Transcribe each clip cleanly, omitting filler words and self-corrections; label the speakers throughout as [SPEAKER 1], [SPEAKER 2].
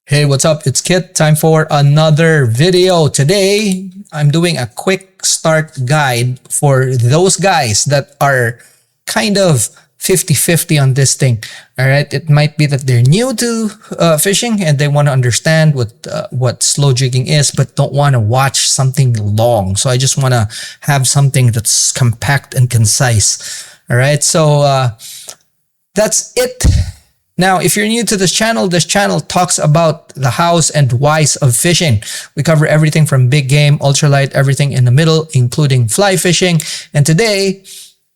[SPEAKER 1] Hey, what's up? It's Kit. Time for another video. Today, I'm doing a quick start guide for those guys that are kind of 50-50 on this thing. All right. It might be that they're new to fishing and they want to understand what slow jigging is, but don't want to watch something long. So I just want to have something that's compact and concise. All right. So that's it. Now, if you're new to this channel talks about the hows and whys of fishing. We cover everything from big game, ultralight, everything in the middle, including fly fishing. And today,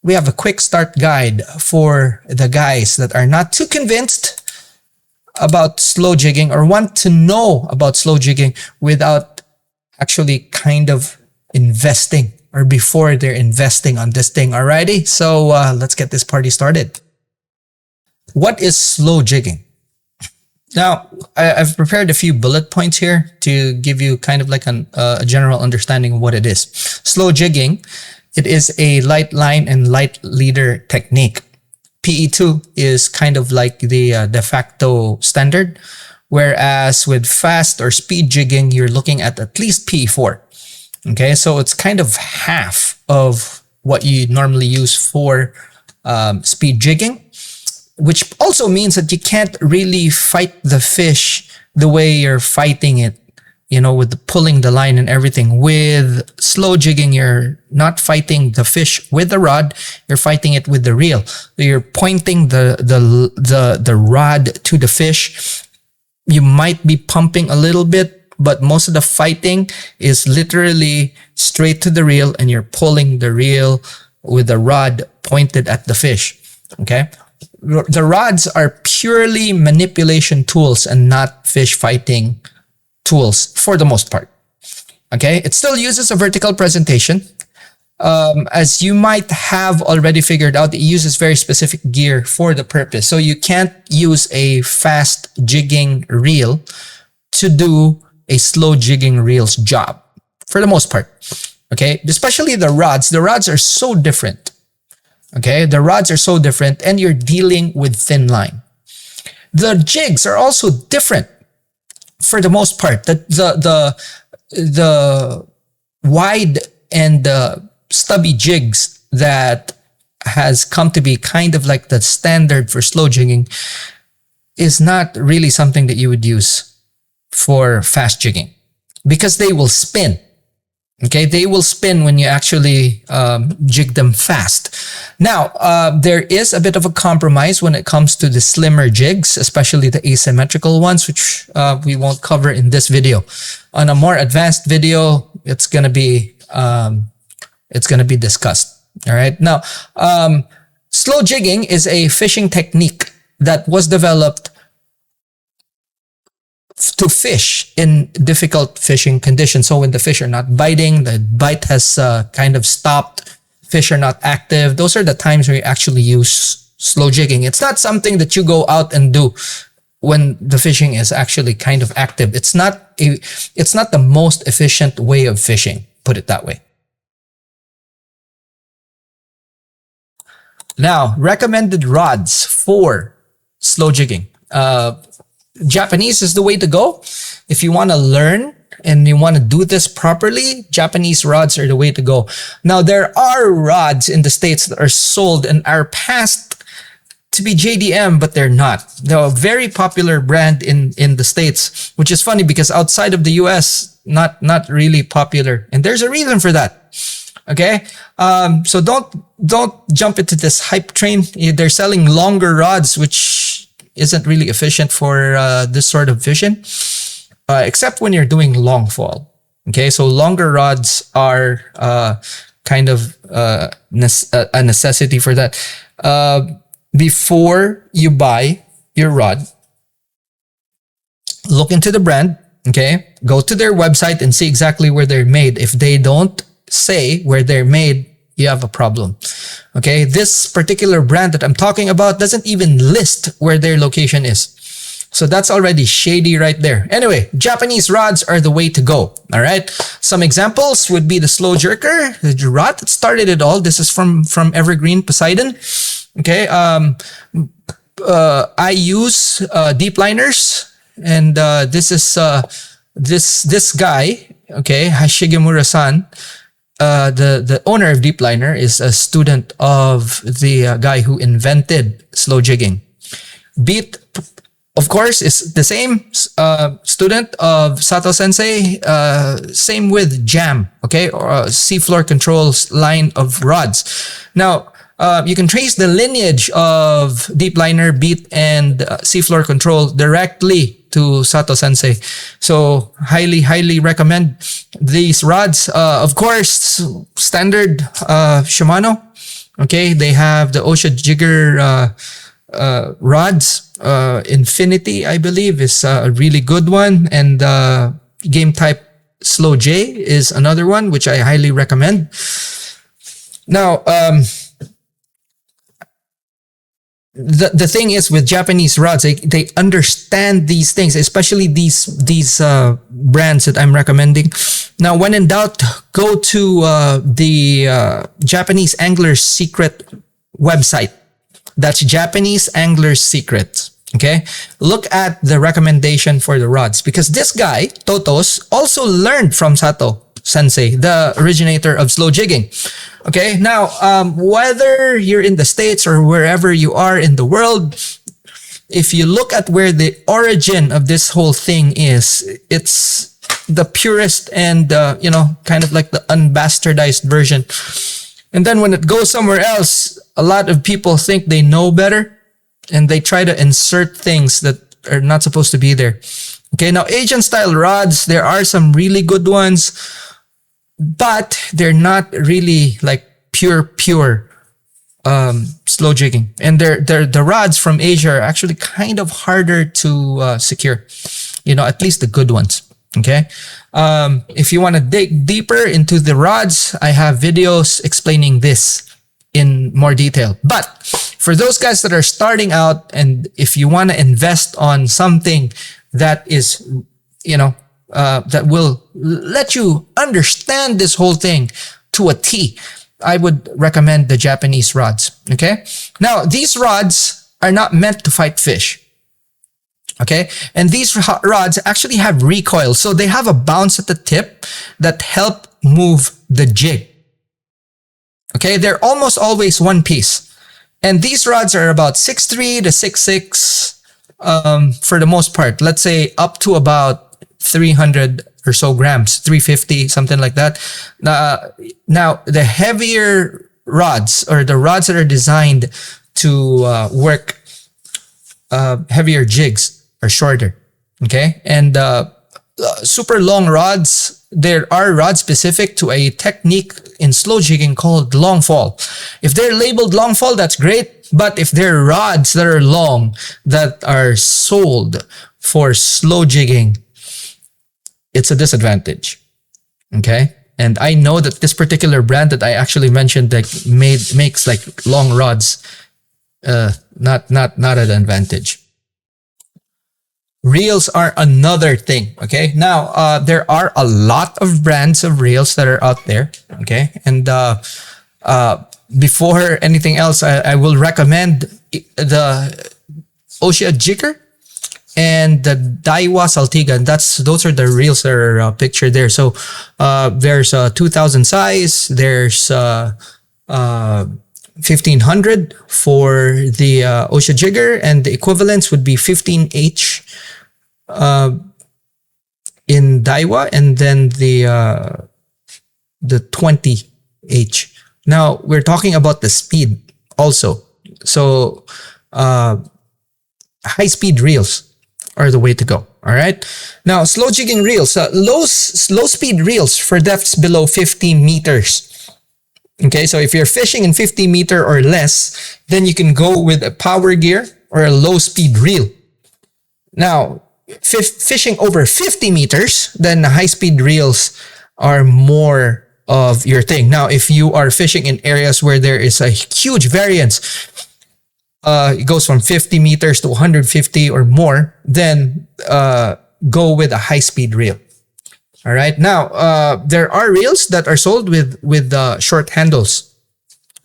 [SPEAKER 1] we have a quick start guide for the guys that are not too convinced about slow jigging or want to know about slow jigging without actually kind of investing or before they're investing on this thing. Alrighty, so let's get this party started. What is slow jigging? Now, I've prepared a few bullet points here to give you kind of like a general understanding of what it is. Slow jigging, it is a light line and light leader technique. PE2 is kind of like the de facto standard, whereas with fast or speed jigging, you're looking at least PE4. Okay, so it's kind of half of what you normally use for speed jigging, which also means that you can't really fight the fish the way you're fighting it, you know, with the pulling the line and everything. With slow jigging, you're not fighting the fish with the rod, you're fighting it with the reel. You're pointing the rod to the fish. You might be pumping a little bit, but most of the fighting is literally straight to the reel and you're pulling the reel with the rod pointed at the fish. Okay? The rods are purely manipulation tools and not fish fighting tools for the most part. Okay, it still uses a vertical presentation. As you might have already figured out, it uses very specific gear for the purpose. So you can't use a fast jigging reel to do a slow jigging reel's job for the most part. Okay, especially the rods. The rods are so different. Okay, the rods are so different and you're dealing with thin line. The jigs are also different for the most part. The wide and stubby jigs that has come to be kind of like the standard for slow jigging is not really something that you would use for fast jigging because they will spin. Okay, they will spin when you actually jig them fast. Now, there is a bit of a compromise when it comes to the slimmer jigs, especially the asymmetrical ones, which we won't cover in this video. On a more advanced video, it's gonna be discussed. All right. Now, slow jigging is a fishing technique that was developed to fish in difficult fishing conditions. So when the fish are not biting, the bite has kind of stopped, fish are not active. Those are the times where you actually use slow jigging. It's not something that you go out and do when the fishing is actually kind of active. It's not the most efficient way of fishing, put it that way. Now, recommended rods for slow jigging. Japanese is the way to go. If you want to learn and you want to do this properly, Japanese rods are the way to go. Now, there are rods in the States that are sold and are passed to be JDM, but they're not. They're a very popular brand in the States, which is funny because outside of the US, not really popular. And there's a reason for that. Okay? So don't jump into this hype train. They're selling longer rods, which isn't really efficient for this sort of fishing, except when you're doing long fall. Okay, so longer rods are kind of a necessity for that. Before you buy your rod, look into the brand. Okay, go to their website and see exactly where they're made. If they don't say where they're made, you have a problem. Okay, this particular brand that I'm talking about doesn't even list where their location is. So that's already shady right there. Anyway, Japanese rods are the way to go. All right. Some examples would be the slow jerker, the rod that started it all. This is from Evergreen Poseidon. Okay. I use deep liners and this guy, okay, Hashigemura-san, the owner of Deepliner is a student of the guy who invented slow jigging. Beat, of course, is the same student of Sato Sensei. Same with Jam, okay, or seafloor controls line of rods. Now, you can trace the lineage of Deepliner, Beat, and seafloor control directly to Sato Sensei. So highly recommend these rods. Of course, standard Shimano. Okay, they have the Osha Jigger rods. Infinity, I believe, is a really good one, and Game Type Slow J is another one which I highly recommend. Now, the thing is with Japanese rods, they understand these things, especially these brands that I'm recommending. Now, when in doubt, go to the Japanese Angler's Secret website. That's Japanese Angler's Secret. Okay, look at the recommendation for the rods, because this guy Totos also learned from Sato Sensei, the originator of slow jigging. Okay, now whether you're in the States or wherever you are in the world, if you look at where the origin of this whole thing is, it's the purest and kind of like the unbastardized version. And then when it goes somewhere else, a lot of people think they know better, and they try to insert things that are not supposed to be there. Okay, now Asian style rods, there are some really good ones, but they're not really like pure slow jigging. And the rods from Asia are actually kind of harder to secure, at least the good ones. Okay, if you want to dig deeper into the rods, I have videos explaining this in more detail. But for those guys that are starting out, and if you want to invest on something that is, that will let you understand this whole thing to a T, I would recommend the Japanese rods. Okay, now these rods are not meant to fight fish. Okay, and these rods actually have recoil, so they have a bounce at the tip that help move the jig. Okay, they're almost always one piece, and these rods are about 6'3" to 6'6" for the most part. Let's say up to about 300 or so grams, 350, something like that. Now the heavier rods, or the rods that are designed to work heavier jigs, are shorter. Okay, and super long rods, there are rods specific to a technique in slow jigging called long fall. If they're labeled long fall, that's great. But if they're rods that are long, that are sold for slow jigging, it's a disadvantage. Okay, and I know that this particular brand that I actually mentioned that makes like long rods, not an advantage. Reels are another thing. Okay, now there are a lot of brands of reels that are out there. Okay, and before anything else, I will recommend the Osha Jigger and the Daiwa Saltiga. Those are the reels that are pictured there. So there's a 2000 size. There's 1500 for the Osha Jigger, and the equivalents would be 15H in Daiwa, and then the 20H. Now we're talking about the speed also. So high speed reels are the way to go. All right. Now slow jigging reels, slow speed reels for depths below 50 meters. Okay, so if you're fishing in 50 meter or less, then you can go with a power gear or a low speed reel. Now, fishing over 50 meters, then the high speed reels are more of your thing. Now, if you are fishing in areas where there is a huge variance, it goes from 50 meters to 150 or more, then go with a high speed reel. All right. Now, there are reels that are sold with short handles.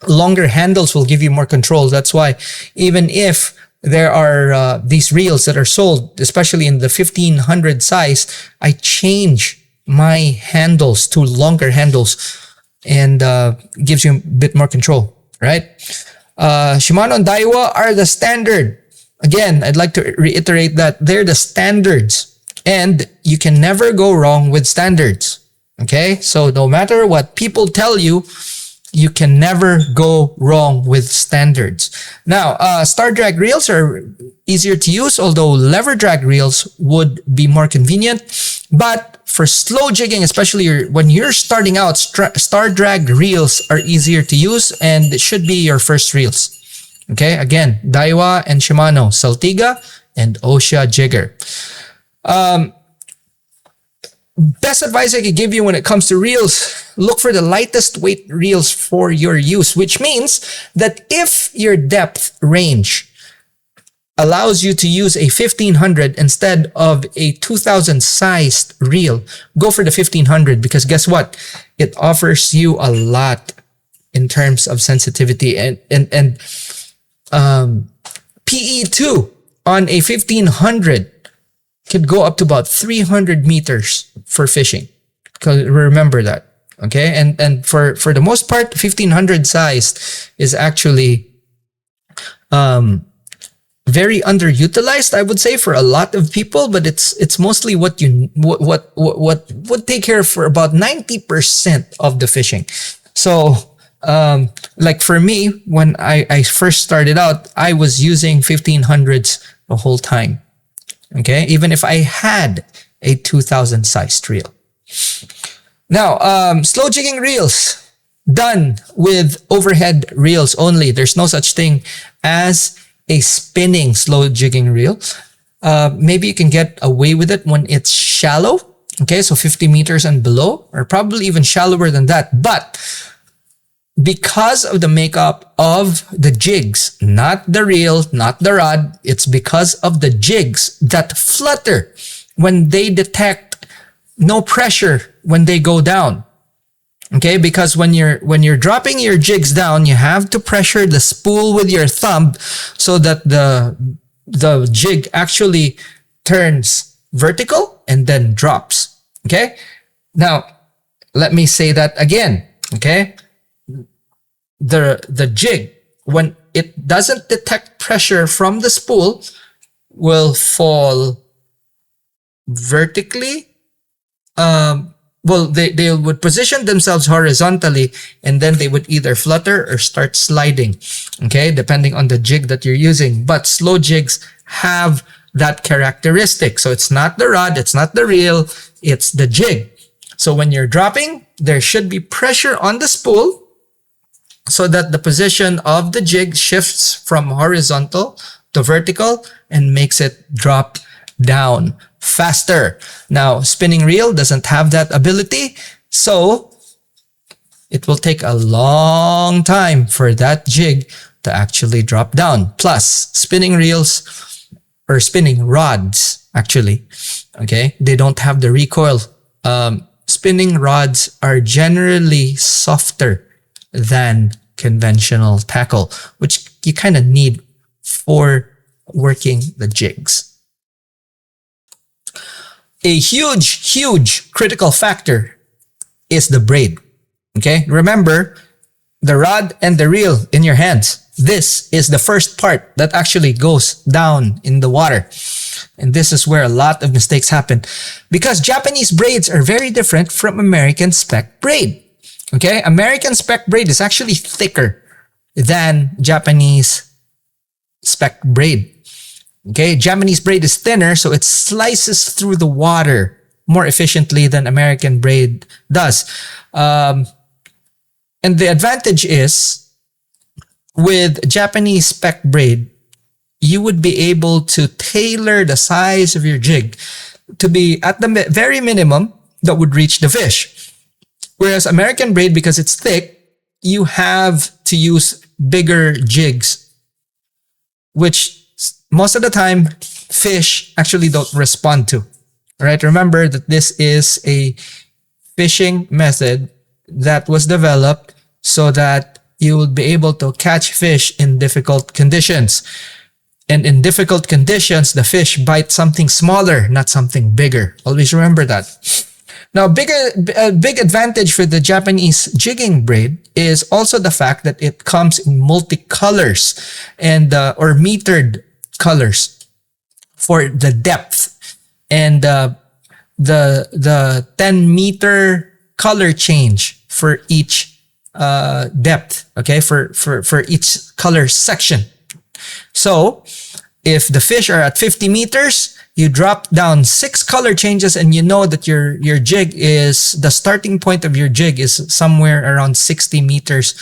[SPEAKER 1] Longer handles will give you more control. That's why even if there are these reels that are sold, especially in the 1500 size. I change my handles to longer handles, and gives you a bit more control, right? Shimano and Daiwa are the standard. Again, I'd like to reiterate that they're the standards, and you can never go wrong with standards. Okay, so no matter what people tell you, you can never go wrong with standards. Now, star drag reels are easier to use, although lever drag reels would be more convenient. But for slow jigging, especially when you're starting out, star drag reels are easier to use, and it should be your first reels. Okay, again, Daiwa and Shimano, Saltiga and Osha Jigger. Best advice I could give you when it comes to reels, look for the lightest weight reels for your use, which means that if your depth range allows you to use a 1500 instead of a 2000 sized reel, go for the 1500, because guess what? It offers you a lot in terms of sensitivity, and PE2 on a 1500 could go up to about 300 meters for fishing. Because remember that, okay? And for the most part, 1500 sized is actually very underutilized, I would say, for a lot of people. But it's mostly what would take care for about 90% of the fishing. So like for me, when I first started out, I was using 1500s the whole time. Okay, even if I had a 2000 sized reel. Now, slow jigging reels done with overhead reels only. There's no such thing as a spinning slow jigging reel. Maybe you can get away with it when it's shallow. Okay, so 50 meters and below, or probably even shallower than that. But because of the makeup of the jigs, not the reel, not the rod, it's because of the jigs that flutter when they detect no pressure when they go down. Okay, because when you're dropping your jigs down, you have to pressure the spool with your thumb so that the jig actually turns vertical and then drops. Okay? Now, let me say that again. Okay? The jig, when it doesn't detect pressure from the spool, will fall vertically. They would position themselves horizontally, and then they would either flutter or start sliding, okay, depending on the jig that you're using. But slow jigs have that characteristic. So it's not the rod, it's not the reel, it's the jig. So when you're dropping, there should be pressure on the spool, so that the position of the jig shifts from horizontal to vertical and makes it drop down faster. Now, spinning reel doesn't have that ability, so it will take a long time for that jig to actually drop down. Plus, spinning reels, or spinning rods, actually, okay, they don't have the recoil. Spinning rods are generally softer than conventional tackle, which you kind of need for working the jigs. A huge critical factor is the braid. Okay, remember the rod and the reel in your hands. This is the first part that actually goes down in the water. And this is where a lot of mistakes happen, because Japanese braids are very different from American spec braid. Okay, American spec braid is actually thicker than Japanese spec braid. Okay, Japanese braid is thinner, so it slices through the water more efficiently than American braid does. And the advantage is, with Japanese spec braid, you would be able to tailor the size of your jig to be at the very minimum that would reach the fish. Whereas American braid, because it's thick, you have to use bigger jigs, which most of the time fish actually don't respond to. All right, remember that this is a fishing method that was developed so that you will be able to catch fish in difficult conditions. And in difficult conditions, the fish bite something smaller, not something bigger. Always remember that. Now, a big advantage for the Japanese jigging braid is also the fact that it comes in multicolors and or metered colors for the depth, and the 10-meter color change for each depth. Okay, for each color section. So if the fish are at 50 meters, you drop down 6 color changes, and you know that your jig is, the starting point of your jig is somewhere around 60 meters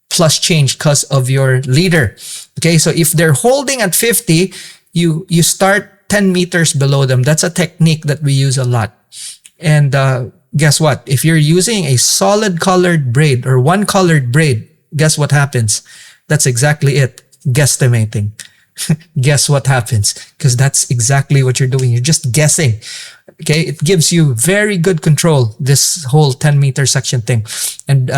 [SPEAKER 1] plus change because of your leader. Okay, so if they're holding at 50, you start 10 meters below them. That's a technique that we use a lot. And guess what? If you're using a solid colored braid or one colored braid, guess what happens? That's exactly it. Guesstimating. Guess what happens? Because that's exactly what you're doing. You're just guessing. Okay, it gives you very good control, this whole 10-meter section thing. And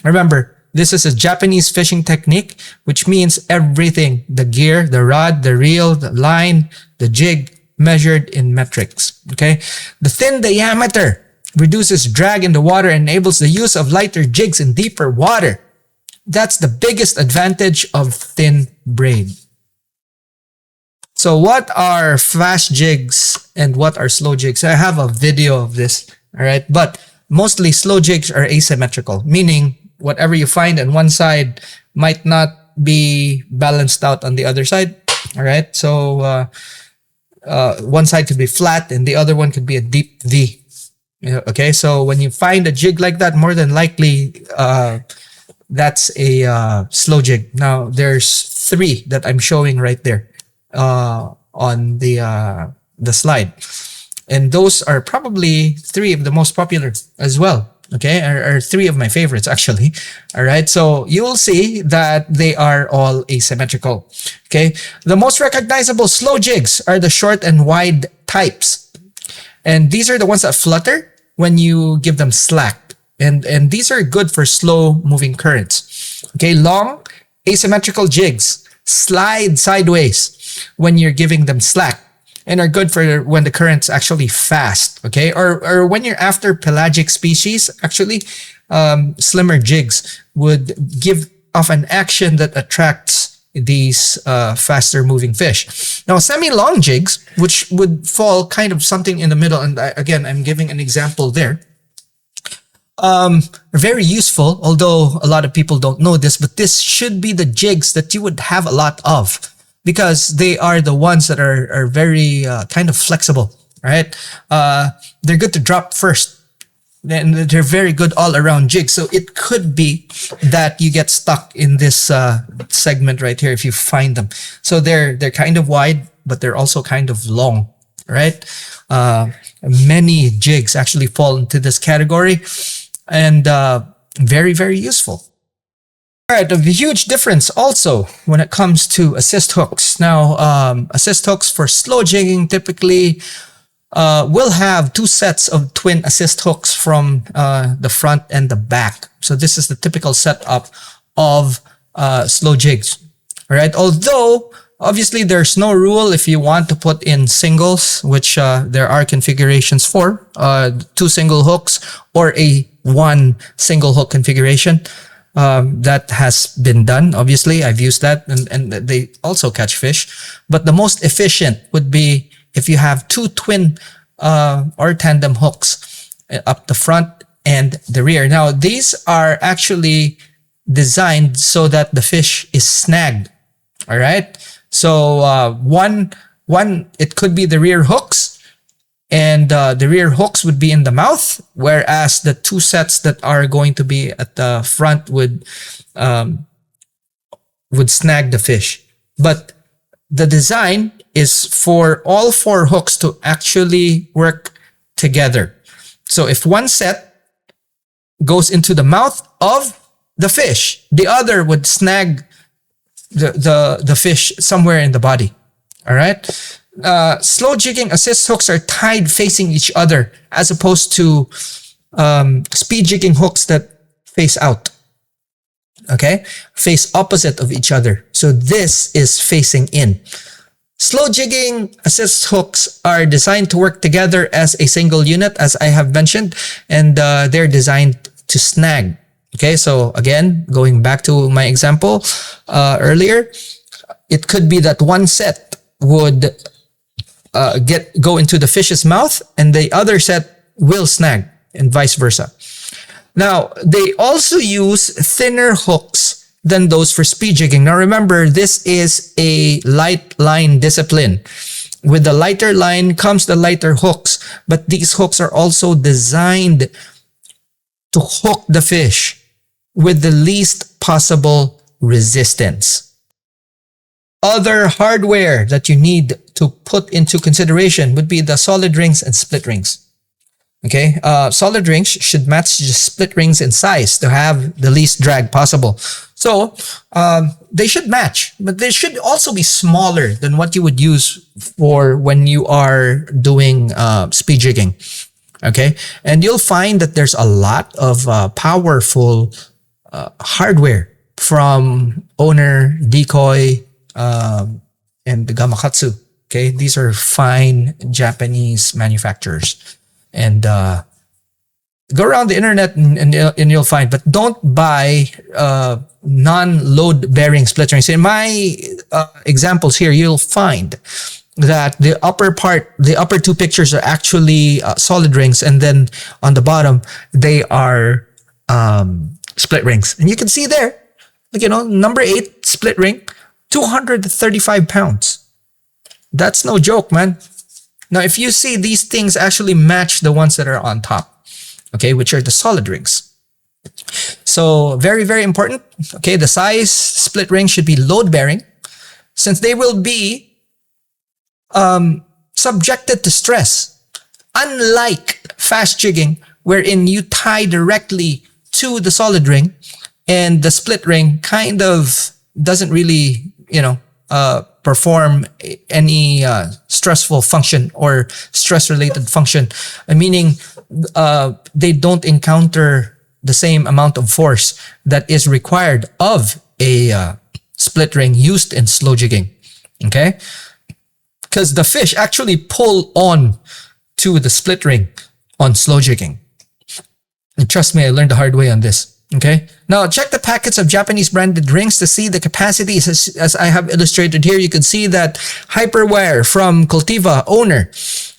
[SPEAKER 1] remember, this is a Japanese fishing technique, which means everything, the gear, the rod, the reel, the line, the jig, measured in metrics. Okay, the thin diameter reduces drag in the water and enables the use of lighter jigs in deeper water. That's the biggest advantage of thin braid. So what are fast jigs and what are slow jigs? I have a video of this, all right? But mostly slow jigs are asymmetrical, meaning whatever you find on one side might not be balanced out on the other side, all right? So one side could be flat and the other one could be a deep V. Okay, so when you find a jig like that, more than likely that's a slow jig. Now there's 3 that I'm showing right there on the slide, and those are probably 3 of the most popular as well. Okay, are 3 of my favorites actually. All right, so you will see that they are all asymmetrical. Okay, the most recognizable slow jigs are the short and wide types, and these are the ones that flutter when you give them slack, and these are good for slow moving currents. Okay, long asymmetrical jigs slide sideways when you're giving them slack and are good for when the current's actually fast. Okay, or when you're after pelagic species, actually slimmer jigs would give off an action that attracts these faster moving fish. Now semi-long jigs, which would fall kind of something in the middle, and again I'm giving an example there, are very useful, although a lot of people don't know this, but this should be the jigs that you would have a lot of, because they are the ones that are very kind of flexible, right? They're good to drop first, and they're very good all around jigs. So it could be that you get stuck in this segment right here if you find them. So they're kind of wide, but they're also kind of long, right? Many jigs actually fall into this category, and very, very useful. All right, a huge difference also when it comes to assist hooks. Now, assist hooks for slow jigging typically will have 2 sets of twin assist hooks from the front and the back. So this is the typical setup of slow jigs. All right, although obviously there's no rule if you want to put in singles, which there are configurations for 2 single hooks or a 1 single hook configuration. That has been done. Obviously, I've used that, and they also catch fish. But the most efficient would be if you have 2 twin or tandem hooks up the front and the rear. Now, these are actually designed so that the fish is snagged. All right. So one, it could be the rear hooks, and the rear hooks would be in the mouth, whereas the 2 sets that are going to be at the front would snag the fish. But the design is for all 4 hooks to actually work together. So if one set goes into the mouth of the fish, the other would snag the fish somewhere in the body. All right. Slow jigging assist hooks are tied facing each other, as opposed to speed jigging hooks that face out. Okay, face opposite of each other. So this is facing in. Slow jigging assist hooks are designed to work together as a single unit, as I have mentioned, and they're designed to snag. Okay, so again, going back to my example earlier, it could be that one set would go into the fish's mouth and the other set will snag, and vice versa. Now, they also use thinner hooks than those for speed jigging. Now remember, this is a light line discipline. With the lighter line comes the lighter hooks, but these hooks are also designed to hook the fish with the least possible resistance. Other hardware that you need to put into consideration would be the solid rings and split rings. Okay, solid rings should match the split rings in size to have the least drag possible. So they should match, but they should also be smaller than what you would use for when you are doing speed jigging. Okay, and you'll find that there's a lot of powerful hardware from Owner, Decoy, and the Gamakatsu. Okay, these are fine Japanese manufacturers. And go around the internet and you'll find, but don't buy non-load bearing split rings. In my examples here, you'll find that the upper two pictures are actually solid rings, and then on the bottom they are split rings. And you can see there, like, number 8 split ring, 235 pounds. That's no joke, man. Now, if you see, these things actually match the ones that are on top, okay, which are the solid rings. So very, very important. Okay, the size split ring should be load bearing, since they will be subjected to stress. Unlike fast jigging, wherein you tie directly to the solid ring, and the split ring kind of doesn't really, perform any stressful function or stress-related function, meaning they don't encounter the same amount of force that is required of a split ring used in slow jigging. Okay? Because the fish actually pull on to the split ring on slow jigging. And trust me, I learned the hard way on this. Okay. Now check the packets of Japanese branded rings to see the capacities. As I have illustrated here, you can see that Hyperwire from Cultiva Owner,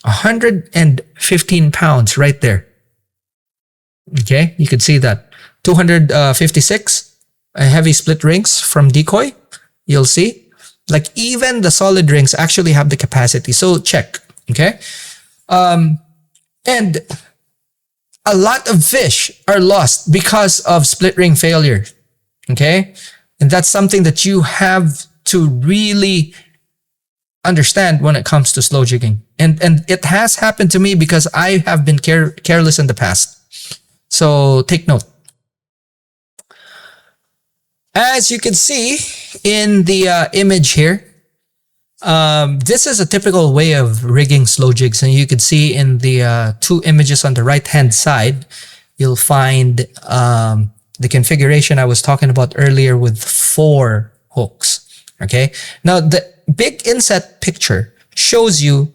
[SPEAKER 1] 115 pounds right there. Okay. You can see that. 256 heavy split rings from Decoy. You'll see. Like, even the solid rings actually have the capacity. So check. Okay. And a lot of fish are lost because of split ring failure. Okay? And that's something that you have to really understand when it comes to slow jigging. And it has happened to me because I have been careless in the past. So take note. As you can see in the image here, this is a typical way of rigging slow jigs, and you can see in the 2 images on the right hand side, you'll find the configuration I was talking about earlier with 4 hooks. Okay, now the big inset picture shows you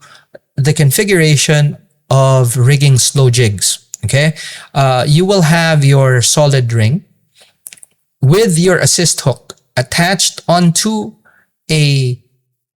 [SPEAKER 1] the configuration of rigging slow jigs. Okay, you will have your solid ring with your assist hook attached onto a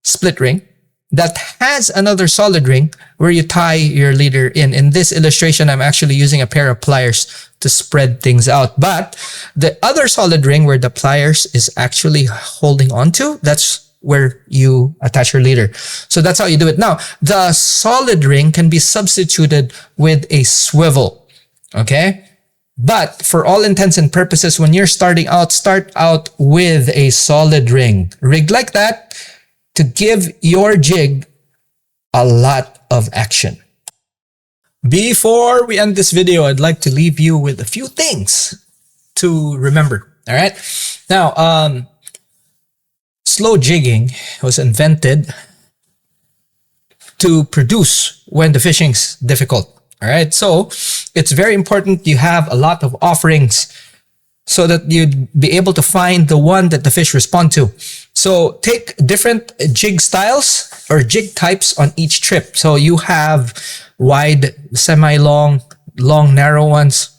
[SPEAKER 1] split ring that has another solid ring where you tie your leader in. In this illustration, I'm actually using a pair of pliers to spread things out. But the other solid ring where the pliers is actually holding onto, that's where you attach your leader. So that's how you do it. Now, the solid ring can be substituted with a swivel. Okay? But for all intents and purposes, when you're starting out, start out with a solid ring. Rigged like that, to give your jig a lot of action. Before we end this video, I'd like to leave you with a few things to remember. All right. Now, slow jigging was invented to produce when the fishing's difficult. All right. So it's very important you have a lot of offerings so that you'd be able to find the one that the fish respond to. So take different jig styles or jig types on each trip. So you have wide, semi-long, long, narrow ones.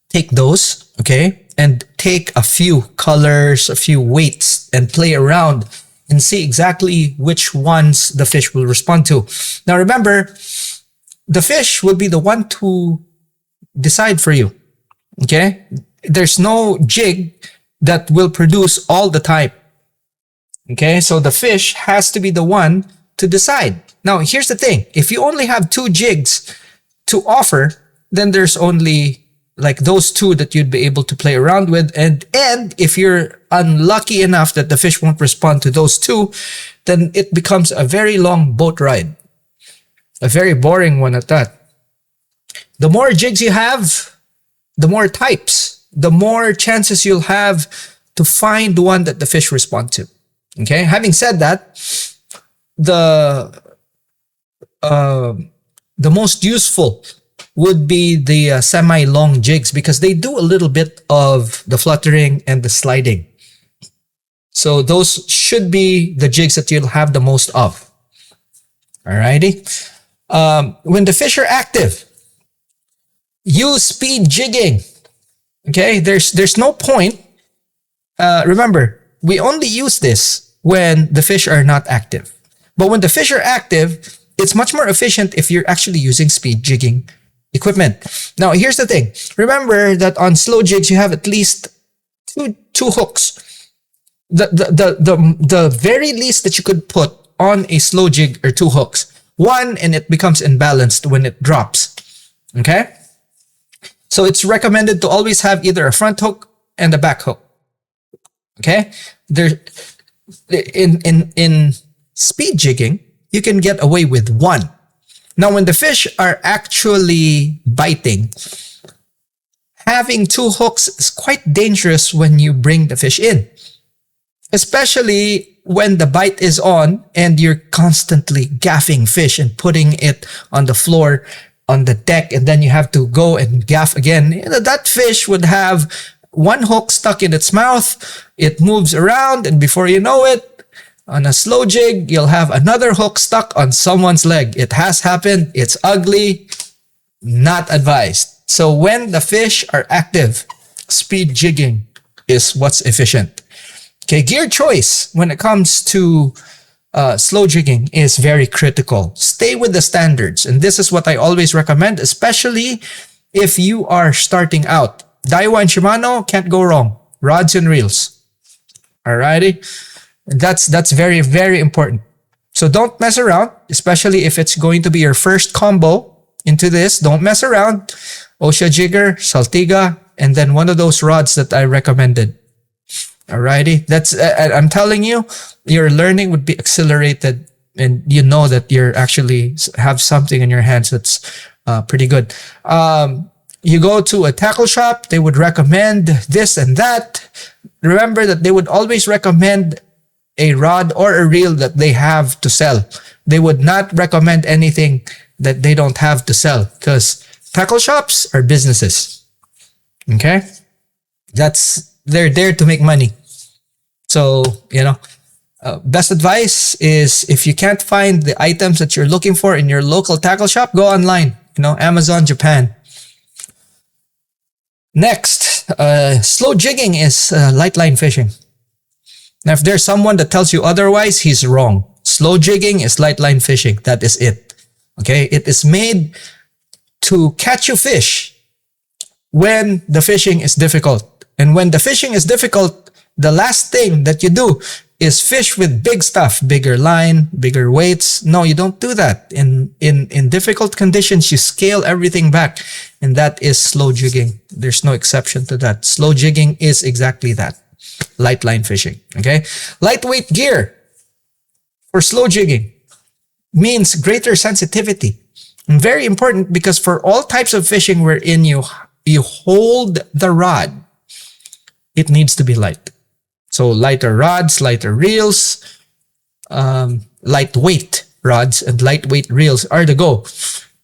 [SPEAKER 1] Take those, okay? And take a few colors, a few weights, and play around and see exactly which ones the fish will respond to. Now remember, the fish will be the one to decide for you, okay? There's no jig that will produce all the time, okay? So the fish has to be the one to decide. Now, here's the thing. If you only have 2 jigs to offer, then there's only like those 2 that you'd be able to play around with. And if you're unlucky enough that the fish won't respond to those 2, then it becomes a very long boat ride. A very boring one at that. The more jigs you have, the more types, the more chances you'll have to find the one that the fish respond to. Okay. Having said that, the most useful would be the semi-long jigs because they do a little bit of the fluttering and the sliding. So those should be the jigs that you'll have the most of. Alrighty. When the fish are active, use speed jigging. Okay, there's no point. Remember, we only use this when the fish are not active. But when the fish are active, it's much more efficient if you're actually using speed jigging equipment. Now, here's the thing. Remember that on slow jigs, you have at least two hooks. The very least that you could put on a slow jig are 2 hooks. One, and it becomes imbalanced when it drops. Okay? So it's recommended to always have either a front hook and a back hook. Okay? In speed jigging, you can get away with 1. Now, when the fish are actually biting, having 2 hooks is quite dangerous when you bring the fish in. Especially when the bite is on and you're constantly gaffing fish and putting it on the floor, on the deck, and then you have to go and gaff again. That fish would have 1 hook stuck in its mouth. It moves around, and before you know it, on a slow jig, you'll have another hook stuck on someone's leg. It has happened. It's ugly. Not advised. So when the fish are active, speed jigging is what's efficient. Okay, gear choice when it comes to slow jigging is very critical. Stay with the standards. And this is what I always recommend, especially if you are starting out. Daiwa and Shimano, can't go wrong. Rods and reels. Alrighty? That's very, very important. So don't mess around, especially if it's going to be your first combo into this. Don't mess around. Osha jigger, Saltiga, and then one of those rods that I recommended. Alrighty, that's I'm telling you, your learning would be accelerated, and you know that you're actually have something in your hands that's pretty good. You go to a tackle shop, they would recommend this and that. Remember that they would always recommend a rod or a reel that they have to sell. They would not recommend anything that they don't have to sell, because tackle shops are businesses. Okay, they're there to make money. So, best advice is if you can't find the items that you're looking for in your local tackle shop, go online, Amazon, Japan. Next, slow jigging is light line fishing. Now, if there's someone that tells you otherwise, he's wrong. Slow jigging is light line fishing. That is it. Okay? It is made to catch you fish when the fishing is difficult. And when the fishing is difficult, the last thing that you do is fish with big stuff, bigger line, bigger weights. No, you don't do that. In difficult conditions, you scale everything back, and that is slow jigging. There's no exception to that. Slow jigging is exactly that. Light line fishing. Okay? Lightweight gear for slow jigging means greater sensitivity. And very important, because for all types of fishing wherein you hold the rod, it needs to be light. So lighter rods, lighter reels, lightweight rods and lightweight reels are the go.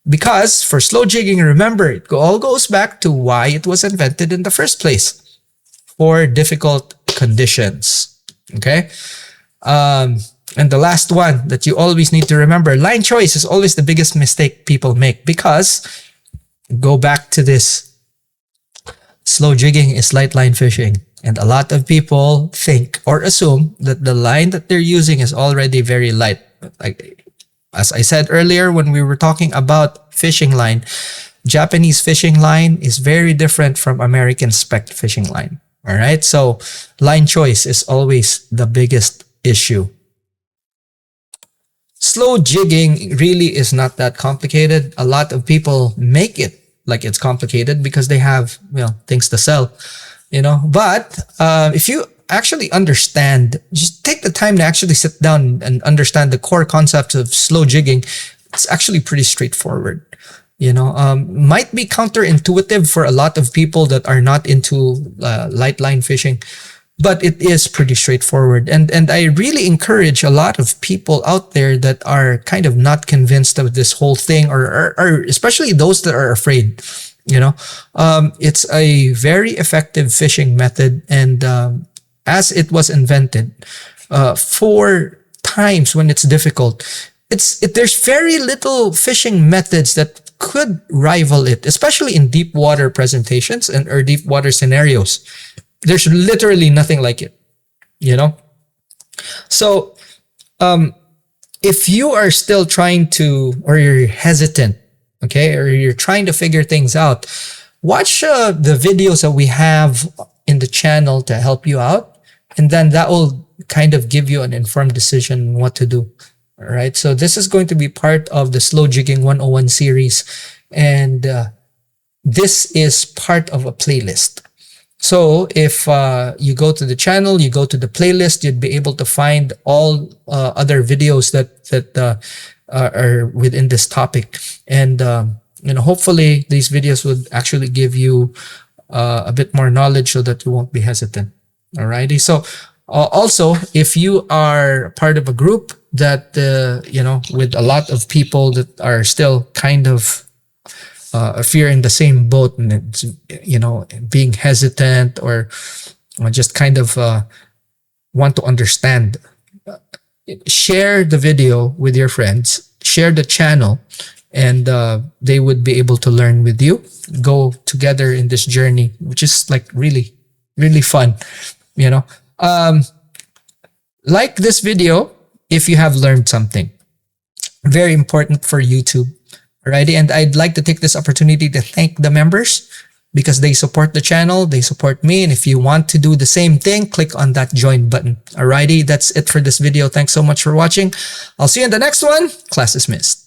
[SPEAKER 1] Because for slow jigging, remember, it all goes back to why it was invented in the first place, for difficult conditions. Okay. And the last one that you always need to remember, line choice is always the biggest mistake people make, because go back to this, slow jigging is light line fishing. And a lot of people think or assume that the line that they're using is already very light. Like, as I said earlier, when we were talking about fishing line, Japanese fishing line is very different from American spec fishing line. All right. So line choice is always the biggest issue. Slow jigging really is not that complicated. A lot of people make it like it's complicated because they have, things to sell, But if you actually understand, just take the time to actually sit down and understand the core concepts of slow jigging. It's actually pretty straightforward. Might be counterintuitive for a lot of people that are not into light line fishing, but it is pretty straightforward. And I really encourage a lot of people out there that are kind of not convinced of this whole thing, or especially those that are afraid. It's a very effective fishing method, and as it was invented for times when it's difficult, there's very little fishing methods that could rival it, especially in deep water presentations or deep water scenarios. There's literally nothing like it, So, if you are still trying to, or you're hesitant, okay, or you're trying to figure things out, watch the videos that we have in the channel to help you out, and then that will kind of give you an informed decision on what to do. All right. So this is going to be part of the Slow Jigging 101 series. And this is part of a playlist. So if you go to the channel, you go to the playlist, you'd be able to find all other videos that are within this topic. And, hopefully these videos would actually give you a bit more knowledge so that you won't be hesitant. Alrighty. So also, if you are part of a group that, with a lot of people that are still kind of, if you're in the same boat and, being hesitant or just kind of want to understand, share the video with your friends, share the channel, and they would be able to learn with you, go together in this journey, which is like really, really fun, like this video if you have learned something. Very important for YouTube. Alrighty, and I'd like to take this opportunity to thank the members because they support the channel, they support me, and if you want to do the same thing, click on that join button. Alrighty, that's it for this video. Thanks so much for watching. I'll see you in the next one. Class dismissed.